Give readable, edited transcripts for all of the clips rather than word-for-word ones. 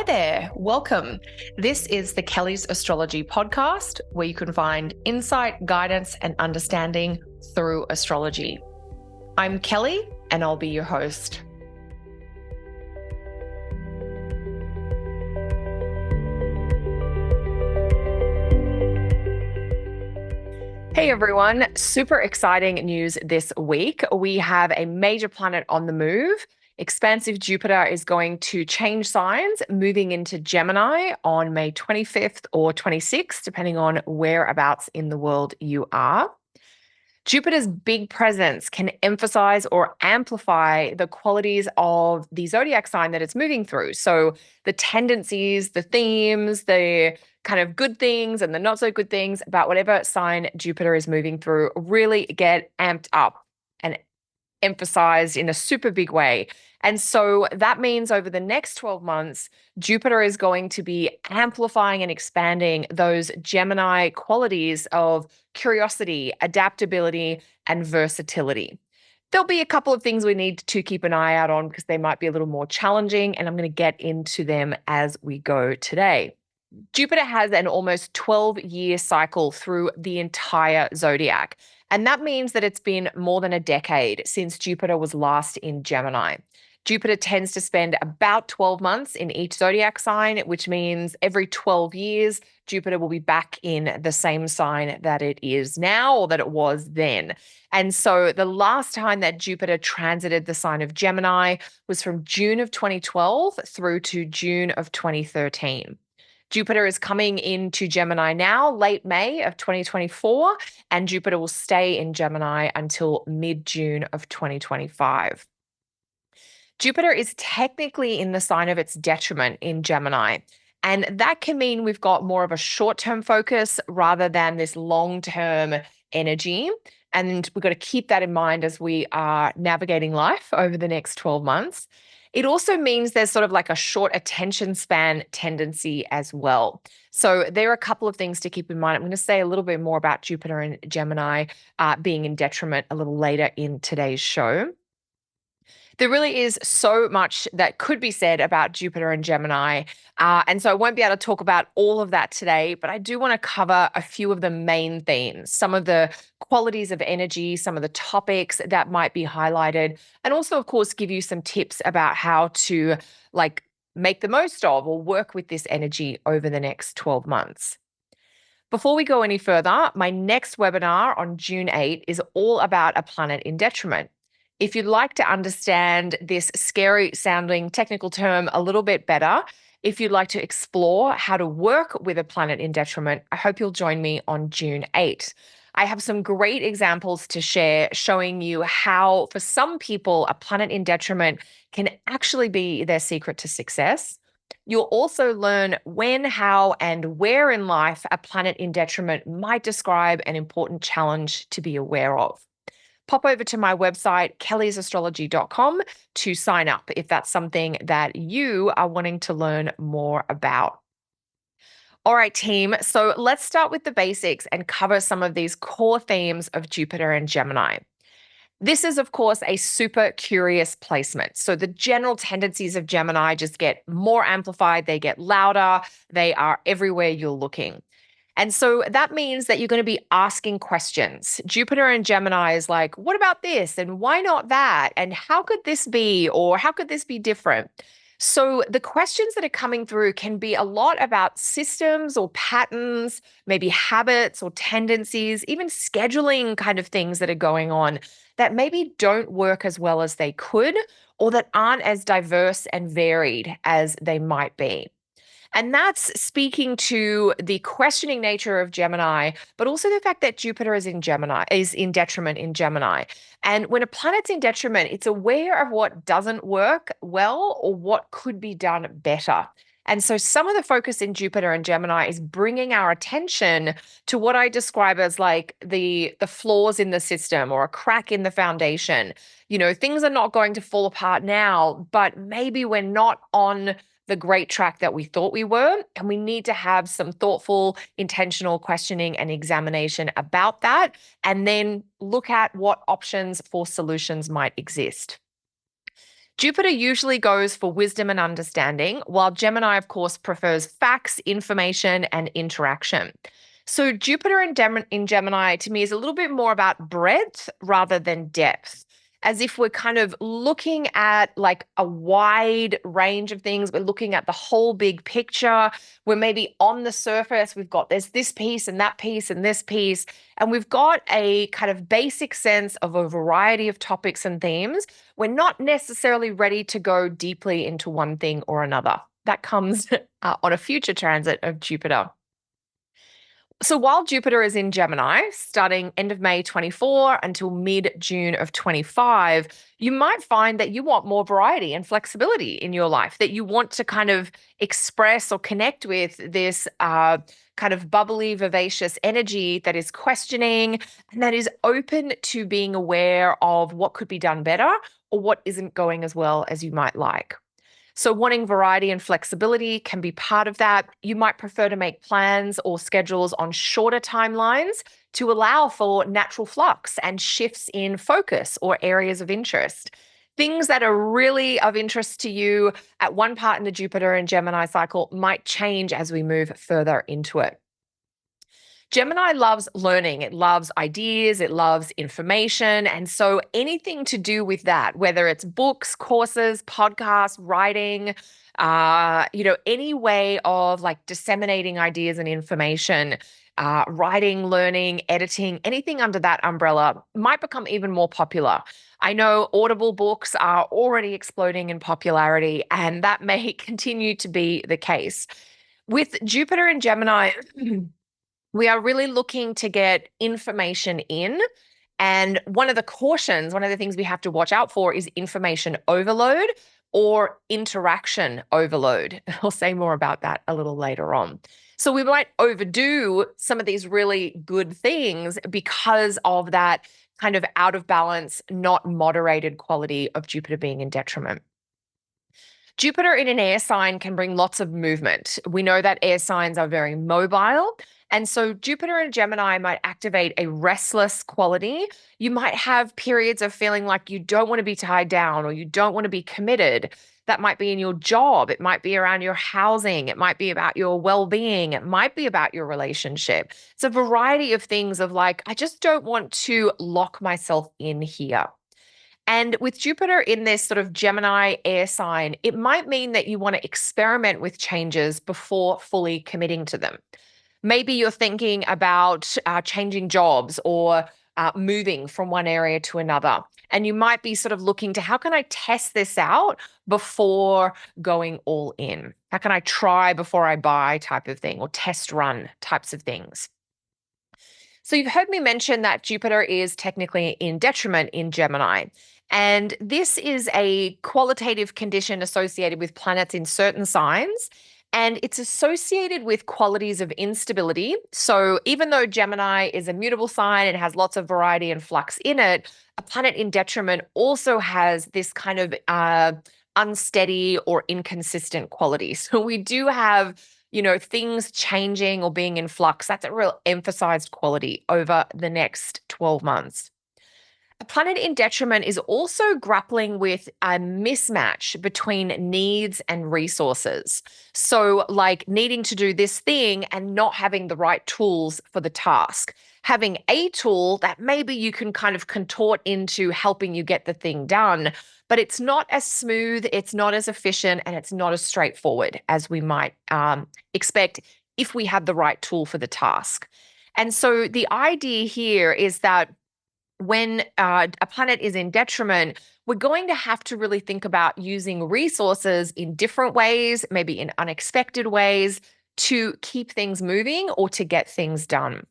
Hi there, welcome. This is the Kelly's Astrology podcast, where you can find insight, guidance, and understanding through astrology. I'm Kelly, and I'll be your host. Hey everyone, super exciting news this week. We have a major planet on the move. Expansive Jupiter is going to change signs, moving into Gemini on May 25th or 26th, depending on whereabouts in the world you are. Jupiter's big presence can emphasize or amplify the qualities of the zodiac sign that it's moving through. So the tendencies, the themes, the kind of good things and the not so good things about whatever sign Jupiter is moving through really get amped up and emphasized in a super big way. And so that means over the next 12 months, Jupiter is going to be amplifying and expanding those Gemini qualities of curiosity, adaptability, and versatility. There'll be a couple of things we need to keep an eye out on because they might be a little more challenging, and I'm going to get into them as we go today. Jupiter has an almost 12-year cycle through the entire zodiac. And that means that it's been more than a decade since Jupiter was last in Gemini. Jupiter tends to spend about 12 months in each zodiac sign, which means every 12 years, Jupiter will be back in the same sign that it is now or that it was then. And so the last time that Jupiter transited the sign of Gemini was from June of 2012 through to June of 2013. Jupiter is coming into Gemini now, late May of 2024, and Jupiter will stay in Gemini until mid-June of 2025. Jupiter is technically in the sign of its detriment in Gemini, and that can mean we've got more of a short-term focus rather than this long-term energy. And we've got to keep that in mind as we are navigating life over the next 12 months. It also means there's sort of like a short attention span tendency as well. So there are a couple of things to keep in mind. I'm going to say a little bit more about Jupiter and Gemini being in detriment a little later in today's show. There really is so much that could be said about Jupiter and Gemini. And so I won't be able to talk about all of that today, but I do want to cover a few of the main themes, some of the qualities of energy, some of the topics that might be highlighted, and also, of course, give you some tips about how to make the most of or work with this energy over the next 12 months. Before we go any further, my next webinar on June 8 is all about a planet in detriment. If you'd like to understand this scary sounding technical term a little bit better, if you'd like to explore how to work with a planet in detriment, I hope you'll join me on June 8. I have some great examples to share showing you how, for some people, a planet in detriment can actually be their secret to success. You'll also learn when, how, and where in life a planet in detriment might describe an important challenge to be aware of. Pop over to my website, kellysastrology.com, to sign up if that's something that you are wanting to learn more about. All right, team. So let's start with the basics and cover some of these core themes of Jupiter and Gemini. This is, of course, a super curious placement. So the general tendencies of Gemini just get more amplified. They get louder. They are everywhere you're looking. And so that means that you're going to be asking questions. Jupiter and Gemini is like, what about this? And why not that? And how could this be? Or how could this be different? So the questions that are coming through can be a lot about systems or patterns, maybe habits or tendencies, even scheduling kind of things that are going on that maybe don't work as well as they could, or that aren't as diverse and varied as they might be. And that's speaking to the questioning nature of Gemini, but also the fact that Jupiter is in detriment in Gemini. And when a planet's in detriment, it's aware of what doesn't work well or what could be done better. And so some of the focus in Jupiter and Gemini is bringing our attention to what I describe as like the flaws in the system or a crack in the foundation. You know, things are not going to fall apart now, but maybe we're not on the great track that we thought we were. And we need to have some thoughtful, intentional questioning and examination about that, and then look at what options for solutions might exist. Jupiter usually goes for wisdom and understanding, while Gemini, of course, prefers facts, information, and interaction. So, Jupiter in Gemini to me is a little bit more about breadth rather than depth, as if we're kind of looking at like a wide range of things. We're looking at the whole big picture. We're maybe on the surface. There's this piece and that piece and this piece. And we've got a kind of basic sense of a variety of topics and themes. We're not necessarily ready to go deeply into one thing or another. That comes on a future transit of Jupiter. So while Jupiter is in Gemini, starting end of May 24 until mid-June of 25, you might find that you want more variety and flexibility in your life, that you want to kind of express or connect with this kind of bubbly, vivacious energy that is questioning and that is open to being aware of what could be done better or what isn't going as well as you might like. So, wanting variety and flexibility can be part of that. You might prefer to make plans or schedules on shorter timelines to allow for natural flux and shifts in focus or areas of interest. Things that are really of interest to you at one part in the Jupiter and Gemini cycle might change as we move further into it. Gemini loves learning. It loves ideas. It loves information. And so anything to do with that, whether it's books, courses, podcasts, writing, any way of like disseminating ideas and information, writing, learning, editing, anything under that umbrella might become even more popular. I know Audible books are already exploding in popularity, and that may continue to be the case. With Jupiter and Gemini, we are really looking to get information in. And one of the things we have to watch out for is information overload or interaction overload. I'll say more about that a little later on. So we might overdo some of these really good things because of that kind of out of balance, not moderated quality of Jupiter being in detriment. Jupiter in an air sign can bring lots of movement. We know that air signs are very mobile. And so Jupiter in Gemini might activate a restless quality. You might have periods of feeling like you don't want to be tied down or you don't want to be committed. That might be in your job. It might be around your housing. It might be about your well-being. It might be about your relationship. It's a variety of things of like, I just don't want to lock myself in here. And with Jupiter in this sort of Gemini air sign, it might mean that you want to experiment with changes before fully committing to them. Maybe you're thinking about changing jobs or moving from one area to another. And you might be sort of looking to how can I test this out before going all in? How can I try before I buy type of thing or test run types of things? So you've heard me mention that Jupiter is technically in detriment in Gemini. And this is a qualitative condition associated with planets in certain signs. And it's associated with qualities of instability. So even though Gemini is a mutable sign and has lots of variety and flux in it, a planet in detriment also has this kind of unsteady or inconsistent quality. So we do have things changing or being in flux. That's a real emphasized quality over the next 12 months. A planet in detriment is also grappling with a mismatch between needs and resources. So, like needing to do this thing and not having the right tools for the task. Having a tool that maybe you can kind of contort into helping you get the thing done, but it's not as smooth, it's not as efficient, and it's not as straightforward as we might expect if we had the right tool for the task. And so the idea here is that when a planet is in detriment, we're going to have to really think about using resources in different ways, maybe in unexpected ways, to keep things moving or to get things done.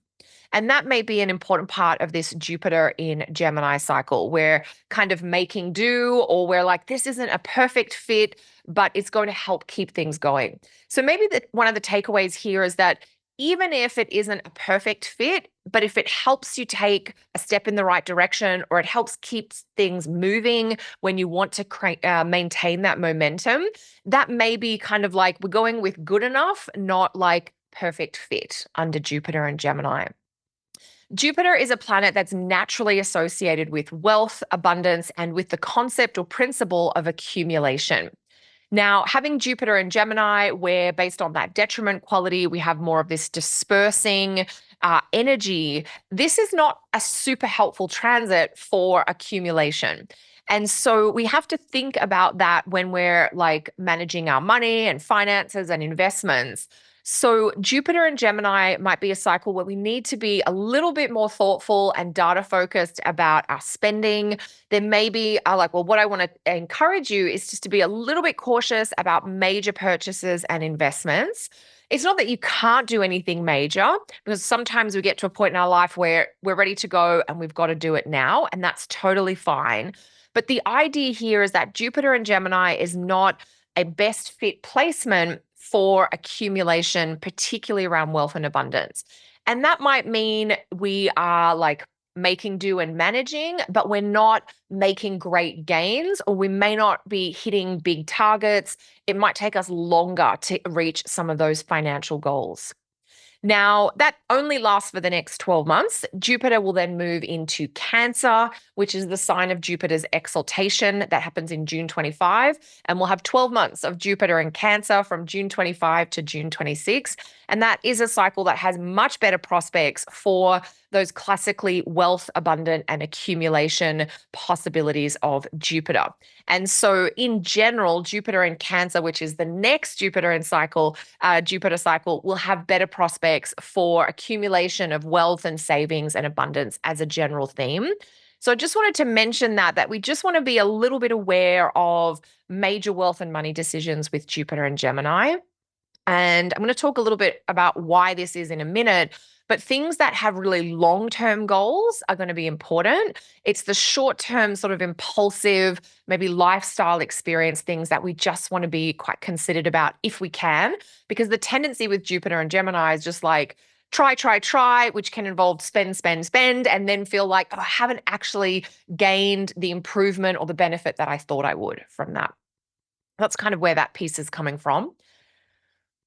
And that may be an important part of this Jupiter in Gemini cycle. We're kind of making do, or we're like, this isn't a perfect fit, but it's going to help keep things going. So maybe one of the takeaways here is that even if it isn't a perfect fit, but if it helps you take a step in the right direction or it helps keep things moving when you want to maintain that momentum, that may be kind of like we're going with good enough, not like perfect fit under Jupiter and Gemini. Jupiter is a planet that's naturally associated with wealth, abundance, and with the concept or principle of accumulation. Now, having Jupiter in Gemini, where based on that detriment quality, we have more of this dispersing energy, this is not a super helpful transit for accumulation. And so we have to think about that when we're like managing our money and finances and investments. So, Jupiter and Gemini might be a cycle where we need to be a little bit more thoughtful and data focused about our spending. There may be what I want to encourage you is just to be a little bit cautious about major purchases and investments. It's not that you can't do anything major, because sometimes we get to a point in our life where we're ready to go and we've got to do it now, and that's totally fine. But the idea here is that Jupiter and Gemini is not a best fit placement for accumulation, particularly around wealth and abundance. And that might mean we are like making do and managing, but we're not making great gains, or we may not be hitting big targets. It might take us longer to reach some of those financial goals. Now, that only lasts for the next 12 months. Jupiter will then move into Cancer, which is the sign of Jupiter's exaltation. That happens in June 25. And we'll have 12 months of Jupiter in Cancer from June 25 to June 26. And that is a cycle that has much better prospects for those classically wealth, abundant, and accumulation possibilities of Jupiter. And so, in general, Jupiter in Cancer, which is the next Jupiter cycle, will have better prospects for accumulation of wealth and savings and abundance as a general theme. So I just wanted to mention that we just want to be a little bit aware of major wealth and money decisions with Jupiter and Gemini. And I'm going to talk a little bit about why this is in a minute. But things that have really long-term goals are going to be important. It's the short-term sort of impulsive, maybe lifestyle experience things that we just want to be quite considered about if we can, because the tendency with Jupiter and Gemini is just like try, which can involve spend, and then feel like, oh, I haven't actually gained the improvement or the benefit that I thought I would from that. That's kind of where that piece is coming from.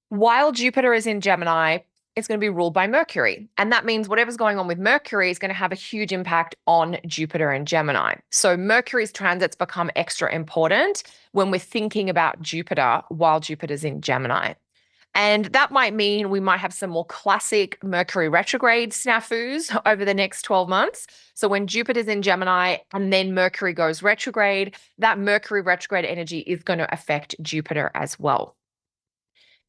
While Jupiter is in Gemini, it's going to be ruled by Mercury. And that means whatever's going on with Mercury is going to have a huge impact on Jupiter and Gemini. So Mercury's transits become extra important when we're thinking about Jupiter while Jupiter's in Gemini. And that might mean we might have some more classic Mercury retrograde snafus over the next 12 months. So when Jupiter's in Gemini and then Mercury goes retrograde, that Mercury retrograde energy is going to affect Jupiter as well.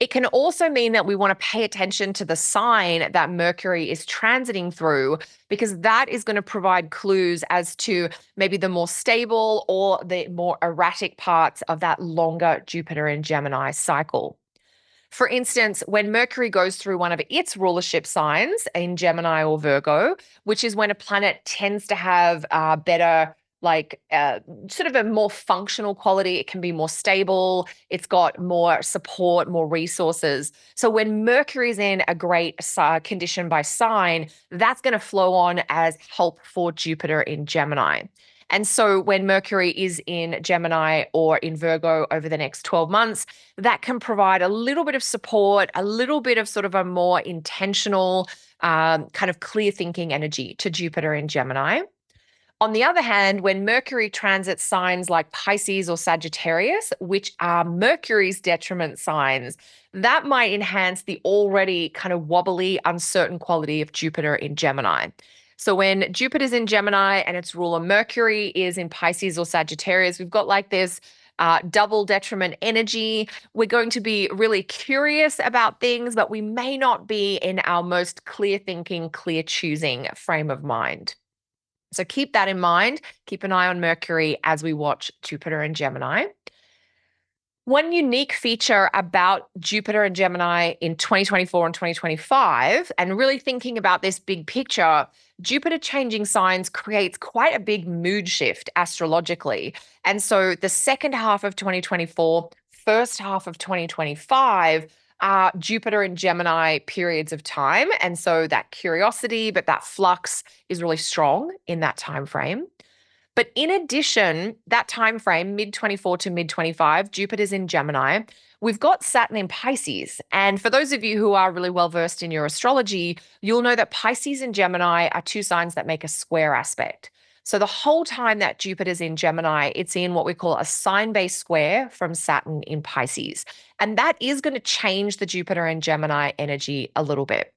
It can also mean that we want to pay attention to the sign that Mercury is transiting through, because that is going to provide clues as to maybe the more stable or the more erratic parts of that longer Jupiter and Gemini cycle. For instance, when Mercury goes through one of its rulership signs in Gemini or Virgo, which is when a planet tends to have better sort of a more functional quality. It can be more stable. It's got more support, more resources. So when Mercury's in a great condition by sign, that's going to flow on as help for Jupiter in Gemini. And so when Mercury is in Gemini or in Virgo over the next 12 months, that can provide a little bit of support, a little bit of sort of a more intentional, kind of clear thinking energy to Jupiter in Gemini. On the other hand, when Mercury transits signs like Pisces or Sagittarius, which are Mercury's detriment signs, that might enhance the already kind of wobbly, uncertain quality of Jupiter in Gemini. So when Jupiter's in Gemini and its ruler Mercury is in Pisces or Sagittarius, we've got like this double detriment energy. We're going to be really curious about things, but we may not be in our most clear thinking, clear choosing frame of mind. So keep that in mind. Keep an eye on Mercury as we watch Jupiter and Gemini. One unique feature about Jupiter and Gemini in 2024 and 2025, and really thinking about this big picture, Jupiter changing signs creates quite a big mood shift astrologically. And so the second half of 2024, first half of 2025 are Jupiter and Gemini periods of time. And so that curiosity, but that flux is really strong in that time frame. But in addition, that time frame, mid 24 to mid 25, Jupiter's in Gemini, we've got Saturn in Pisces. And for those of you who are really well versed in your astrology, you'll know that Pisces and Gemini are two signs that make a square aspect. So the whole time that Jupiter's in Gemini, it's in what we call a sign-based square from Saturn in Pisces. And that is going to change the Jupiter and Gemini energy a little bit.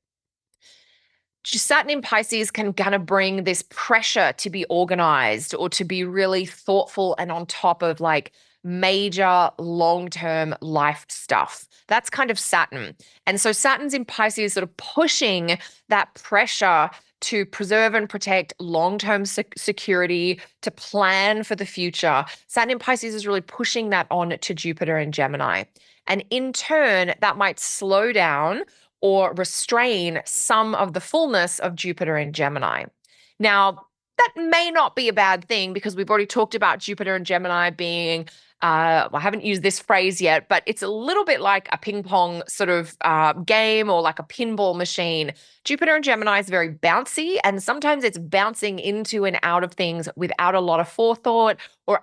Saturn in Pisces can kind of bring this pressure to be organized or to be really thoughtful and on top of like major long-term life stuff. That's kind of Saturn. And so Saturn's in Pisces sort of pushing that pressure to preserve and protect long-term security, to plan for the future. Saturn in Pisces is really pushing that on to Jupiter and Gemini. And in turn, that might slow down or restrain some of the fullness of Jupiter and Gemini. Now, that may not be a bad thing because we've already talked about Jupiter and Gemini being, I haven't used this phrase yet, but it's a little bit like a ping pong sort of game or like a pinball machine. Jupiter and Gemini is very bouncy, and sometimes it's bouncing into and out of things without a lot of forethought or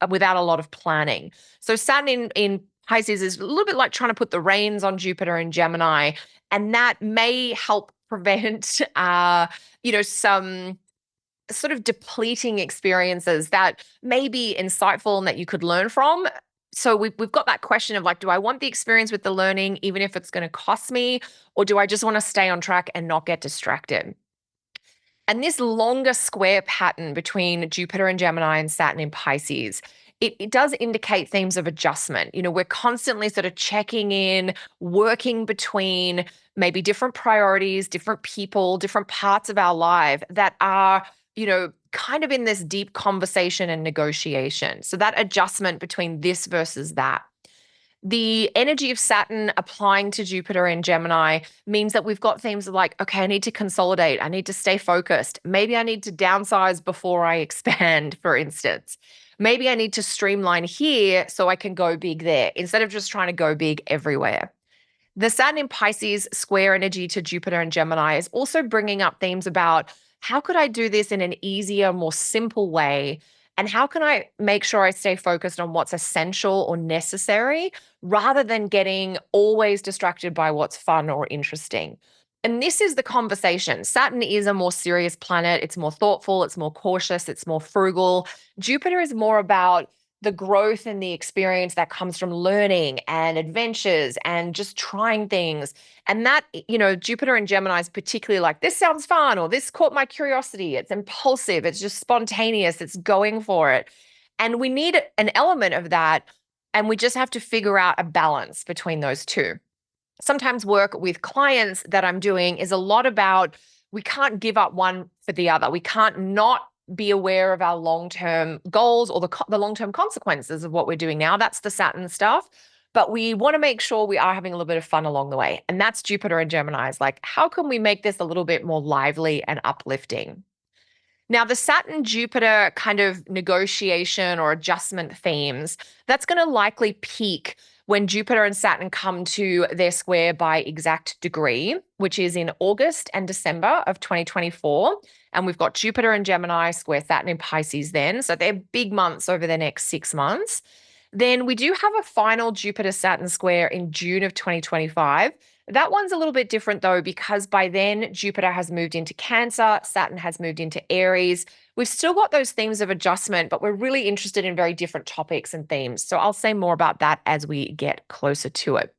without a lot of planning. So Saturn in Pisces is a little bit like trying to put the reins on Jupiter and Gemini, and that may help prevent, some sort of depleting experiences that may be insightful and that you could learn from. So we've got that question of like, do I want the experience with the learning, even if it's going to cost me, or do I just want to stay on track and not get distracted? And this longer square pattern between Jupiter and Gemini and Saturn in Pisces, it does indicate themes of adjustment. We're constantly sort of checking in, working between maybe different priorities, different people, different parts of our life that are, kind of in this deep conversation and negotiation. So that adjustment between this versus that. The energy of Saturn applying to Jupiter in Gemini means that we've got themes of like, okay, I need to consolidate. I need to stay focused. Maybe I need to downsize before I expand, for instance. Maybe I need to streamline here so I can go big there instead of just trying to go big everywhere. The Saturn in Pisces square energy to Jupiter and Gemini is also bringing up themes about how could I do this in an easier, more simple way? And how can I make sure I stay focused on what's essential or necessary rather than getting always distracted by what's fun or interesting? And this is the conversation. Saturn is a more serious planet. It's more thoughtful. It's more cautious. It's more frugal. Jupiter is more about the growth and the experience that comes from learning and adventures and just trying things. And that, Jupiter and Gemini is particularly like, this sounds fun, or this caught my curiosity. It's impulsive. It's just spontaneous. It's going for it. And we need an element of that. And we just have to figure out a balance between those two. Sometimes work with clients that I'm doing is a lot about, we can't give up one for the other. We can't not be aware of our long-term goals or the long-term consequences of what we're doing now. That's the Saturn stuff. But we want to make sure we are having a little bit of fun along the way. And that's Jupiter and Gemini. It's like, how can we make this a little bit more lively and uplifting? Now, the Saturn-Jupiter kind of negotiation or adjustment themes, that's going to likely peak when Jupiter and Saturn come to their square by exact degree, which is in August and December of 2024. And we've got Jupiter and Gemini square Saturn in Pisces then. So they're big months over the next 6 months. Then we do have a final Jupiter-Saturn square in June of 2025. That one's a little bit different though, because by then Jupiter has moved into Cancer, Saturn has moved into Aries. We've still got those themes of adjustment, but we're really interested in very different topics and themes. So I'll say more about that as we get closer to it.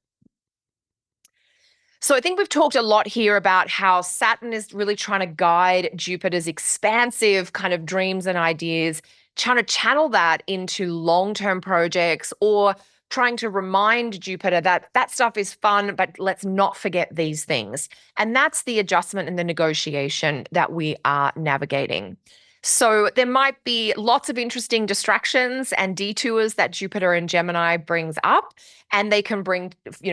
So I think we've talked a lot here about how Saturn is really trying to guide Jupiter's expansive kind of dreams and ideas, trying to channel that into long-term projects, or trying to remind Jupiter that that stuff is fun, but let's not forget these things. And that's the adjustment and the negotiation that we are navigating. So there might be lots of interesting distractions and detours that Jupiter and Gemini brings up, and they can bring,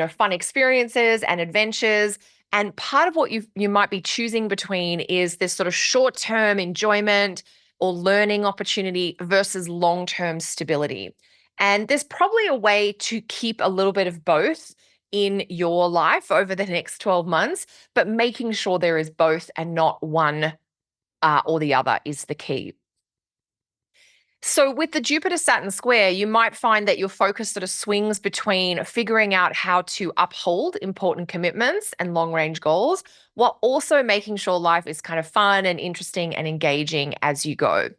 fun experiences and adventures. And part of what you might be choosing between is this sort of short-term enjoyment or learning opportunity versus long-term stability. And there's probably a way to keep a little bit of both in your life over the next 12 months, but making sure there is both and not one or the other is the key. So, with the Jupiter Saturn square, you might find that your focus sort of swings between figuring out how to uphold important commitments and long range goals, while also making sure life is kind of fun and interesting and engaging as you go.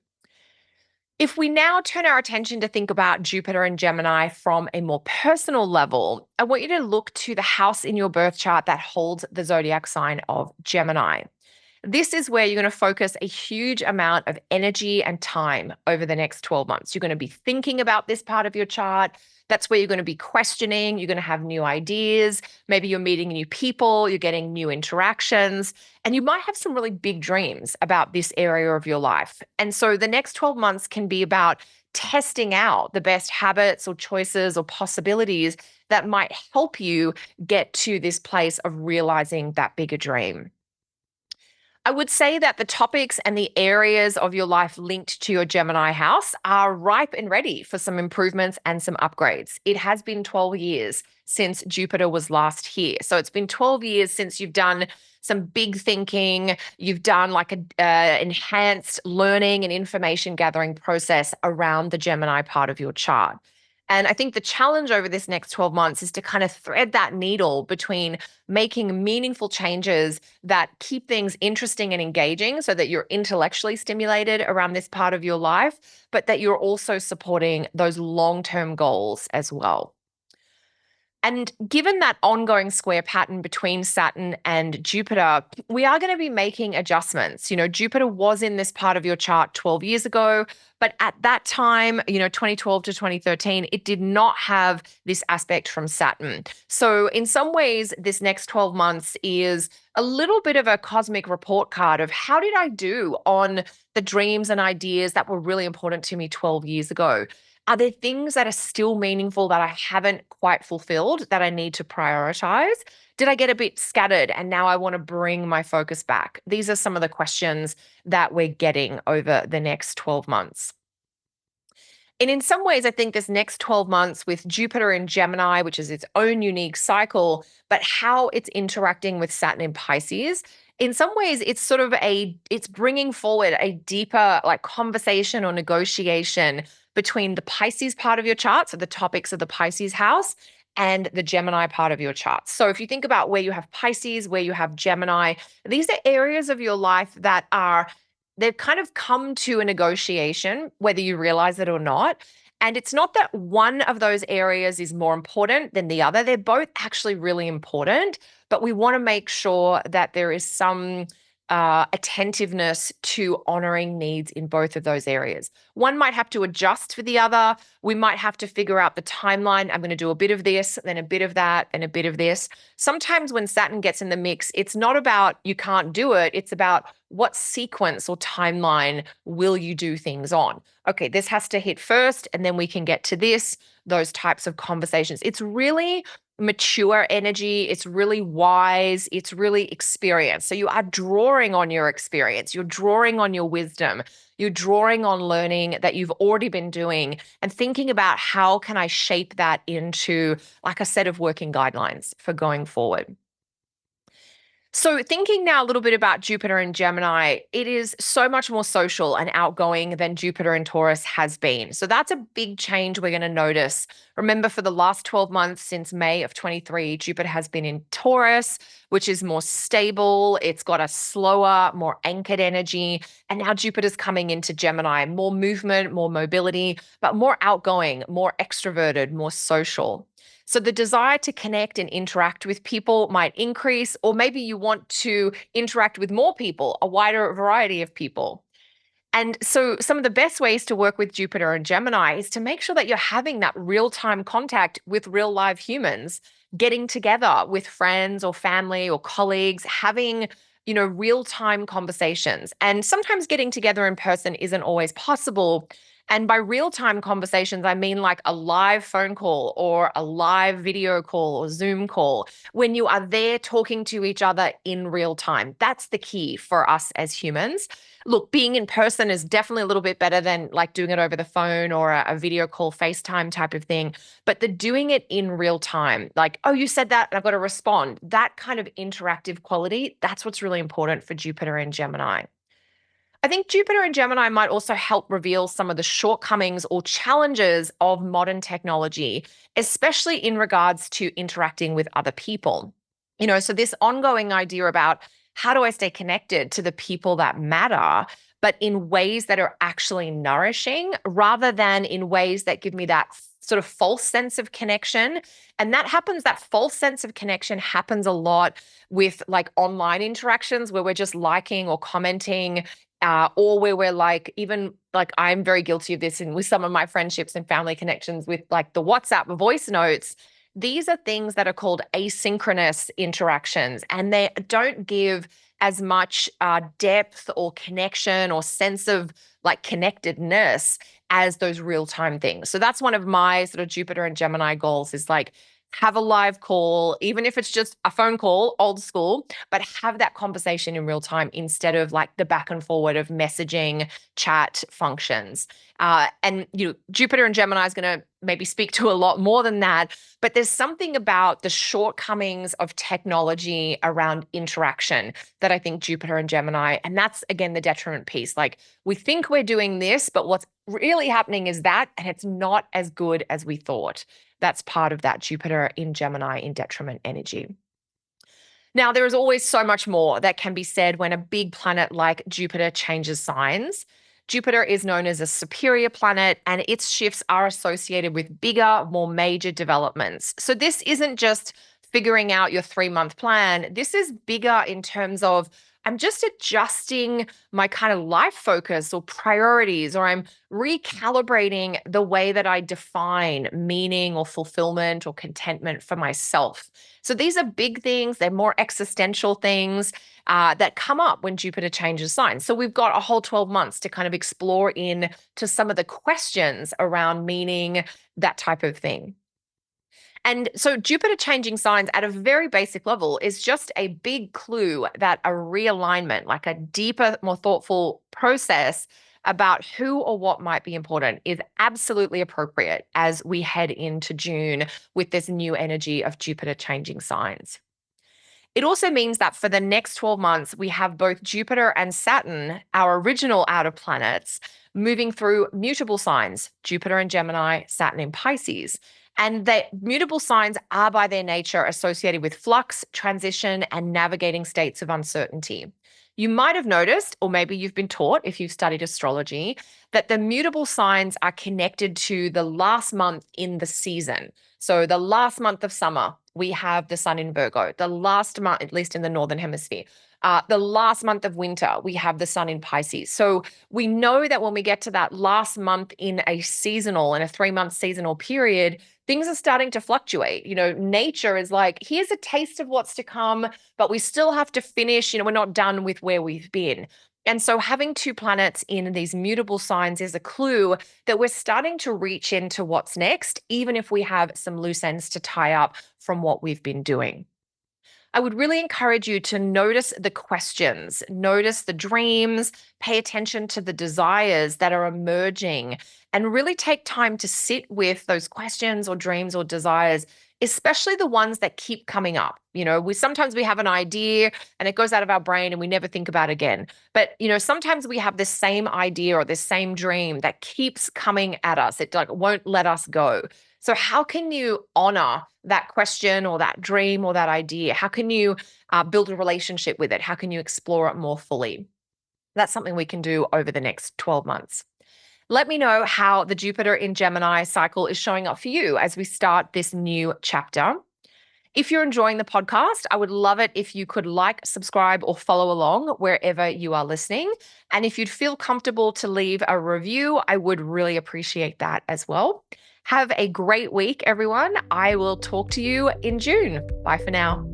If we now turn our attention to think about Jupiter and Gemini from a more personal level, I want you to look to the house in your birth chart that holds the zodiac sign of Gemini. This is where you're going to focus a huge amount of energy and time over the next 12 months. You're going to be thinking about this part of your chart. That's where you're going to be questioning. You're going to have new ideas. Maybe you're meeting new people, you're getting new interactions, and you might have some really big dreams about this area of your life. And so the next 12 months can be about testing out the best habits or choices or possibilities that might help you get to this place of realizing that bigger dream. I would say that the topics and the areas of your life linked to your Gemini house are ripe and ready for some improvements and some upgrades. It has been 12 years since Jupiter was last here. So it's been 12 years since you've done some big thinking, you've done like a enhanced learning and information gathering process around the Gemini part of your chart. And I think the challenge over this next 12 months is to kind of thread that needle between making meaningful changes that keep things interesting and engaging so that you're intellectually stimulated around this part of your life, but that you're also supporting those long-term goals as well. And given that ongoing square pattern between Saturn and Jupiter, we are going to be making adjustments. Jupiter was in this part of your chart 12 years ago, but at that time, 2012 to 2013, it did not have this aspect from Saturn. So, in some ways, this next 12 months is a little bit of a cosmic report card of how did I do on the dreams and ideas that were really important to me 12 years ago. Are there things that are still meaningful that I haven't quite fulfilled that I need to prioritize? Did I get a bit scattered and now I want to bring my focus back? These are some of the questions that we're getting over the next 12 months. And in some ways, I think this next 12 months with Jupiter in Gemini, which is its own unique cycle, but how it's interacting with Saturn in Pisces, in some ways, it's bringing forward a deeper like conversation or negotiation between the Pisces part of your chart, so the topics of the Pisces house, and the Gemini part of your chart. So if you think about where you have Pisces, where you have Gemini, these are areas of your life that they've kind of come to a negotiation, whether you realize it or not. And it's not that one of those areas is more important than the other. They're both actually really important, but we want to make sure that there is some attentiveness to honoring needs in both of those areas. One might have to adjust for the other. We might have to figure out the timeline. I'm going to do a bit of this, then a bit of that, and a bit of this. Sometimes when Saturn gets in the mix, it's not about you can't do it. It's about what sequence or timeline will you do things on? Okay, this has to hit first, and then we can get to this, those types of conversations. It's really mature energy. It's really wise. It's really experience. So you are drawing on your experience. You're drawing on your wisdom. You're drawing on learning that you've already been doing and thinking about how can I shape that into like a set of working guidelines for going forward. So, thinking now a little bit about Jupiter and Gemini, it is so much more social and outgoing than Jupiter and Taurus has been. So, that's a big change we're going to notice. Remember, for the last 12 months since May of 23, Jupiter has been in Taurus, which is more stable. It's got a slower, more anchored energy. And now Jupiter's coming into Gemini, more movement, more mobility, but more outgoing, more extroverted, more social. So the desire to connect and interact with people might increase, or maybe you want to interact with more people, a wider variety of people. And so some of the best ways to work with Jupiter and Gemini is to make sure that you're having that real-time contact with real live humans, getting together with friends or family or colleagues, having real-time conversations. And sometimes getting together in person isn't always possible. And by real-time conversations, I mean like a live phone call or a live video call or Zoom call when you are there talking to each other in real time. That's the key for us as humans. Look, being in person is definitely a little bit better than like doing it over the phone or a video call, FaceTime type of thing. But the doing it in real time, like, oh, you said that, and I've got to respond, that kind of interactive quality, that's what's really important for Jupiter and Gemini. I think Jupiter and Gemini might also help reveal some of the shortcomings or challenges of modern technology, especially in regards to interacting with other people. So this ongoing idea about how do I stay connected to the people that matter, but in ways that are actually nourishing rather than in ways that give me that sort of false sense of connection. And that false sense of connection happens a lot with like online interactions where we're just liking or commenting, or where we're like, even like I'm very guilty of this and with some of my friendships and family connections with like the WhatsApp voice notes. These are things that are called asynchronous interactions, and they don't give as much depth or connection or sense of like connectedness as those real-time things. So that's one of my sort of Jupiter and Gemini goals is like have a live call, even if it's just a phone call, old school, but have that conversation in real time instead of like the back and forward of messaging chat functions. And Jupiter and Gemini is going to maybe speak to a lot more than that, but there's something about the shortcomings of technology around interaction that I think Jupiter and Gemini, and that's again the detriment piece. Like we think we're doing this, but what's really happening is that, and it's not as good as we thought. That's part of that Jupiter in Gemini in detriment energy. Now, there is always so much more that can be said when a big planet like Jupiter changes signs. Jupiter is known as a superior planet, and its shifts are associated with bigger, more major developments. So, this isn't just figuring out your 3-month plan. This is bigger in terms of I'm just adjusting my kind of life focus or priorities, or I'm recalibrating the way that I define meaning or fulfillment or contentment for myself. So these are big things. They're more existential things that come up when Jupiter changes signs. So we've got a whole 12 months to kind of explore in to some of the questions around meaning, that type of thing. And so Jupiter changing signs at a very basic level is just a big clue that a realignment, like a deeper, more thoughtful process about who or what might be important, is absolutely appropriate as we head into June with this new energy of Jupiter changing signs. It also means that for the next 12 months, we have both Jupiter and Saturn, our original outer planets, moving through mutable signs, Jupiter in Gemini, Saturn in Pisces. And the mutable signs are by their nature associated with flux, transition, and navigating states of uncertainty. You might have noticed, or maybe you've been taught if you've studied astrology, that the mutable signs are connected to the last month in the season. So the last month of summer, we have the sun in Virgo. The last month, at least in the Northern Hemisphere, the last month of winter, we have the sun in Pisces. So we know that when we get to that last month in a 3-month seasonal period, things are starting to fluctuate. Nature is like, here's a taste of what's to come, but we still have to finish. We're not done with where we've been. And so having 2 planets in these mutable signs is a clue that we're starting to reach into what's next, even if we have some loose ends to tie up from what we've been doing. I would really encourage you to notice the questions, notice the dreams, pay attention to the desires that are emerging, and really take time to sit with those questions or dreams or desires, especially the ones that keep coming up. Sometimes we have an idea and it goes out of our brain and we never think about it again. But, sometimes we have this same idea or this same dream that keeps coming at us. It like won't let us go. So how can you honor that question or that dream or that idea? How can you build a relationship with it? How can you explore it more fully? That's something we can do over the next 12 months. Let me know how the Jupiter in Gemini cycle is showing up for you as we start this new chapter. If you're enjoying the podcast, I would love it if you could like, subscribe, or follow along wherever you are listening. And if you'd feel comfortable to leave a review, I would really appreciate that as well. Have a great week, everyone. I will talk to you in June. Bye for now.